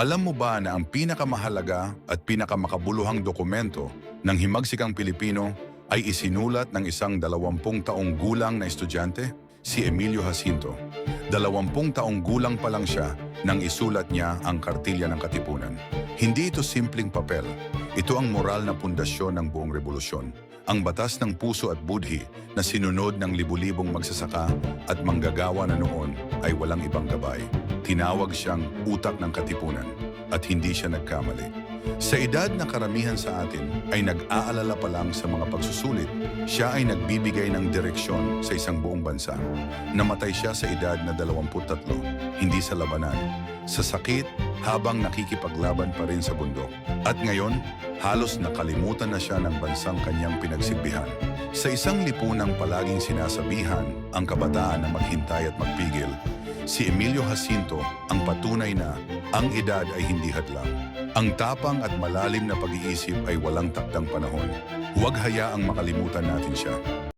Alam mo ba na ang pinakamahalaga at pinakamakabuluhang dokumento ng himagsikang Pilipino ay isinulat ng isang 20 taong gulang na estudyante, si Emilio Jacinto. 20 taong gulang pa lang siya nang isulat niya ang Kartilya ng Katipunan. Hindi ito simpleng papel. Ito ang moral na pundasyon ng buong revolusyon. Ang batas ng puso at budhi na sinunod ng libu-libong magsasaka at manggagawa na noon ay walang ibang gabay. Tinawag siyang utak ng katipunan at hindi siya nagkamali. Sa edad na karamihan sa atin ay nag-aalala pa lang sa mga pagsusulit, siya ay nagbibigay ng direksyon sa isang buong bansa. Namatay siya sa edad na 23, hindi sa labanan, sa sakit habang nakikipaglaban pa rin sa bundok. At ngayon, halos nakalimutan na siya ng bansang kanyang pinagsilbihan. Sa isang lipunang palaging sinasabihan ang kabataan na maghintay at magpigil, si Emilio Jacinto ang patunay na ang edad ay hindi hadlang. Ang tapang at malalim na pag-iisip ay walang takdang panahon. Huwag hayaang makalimutan natin siya.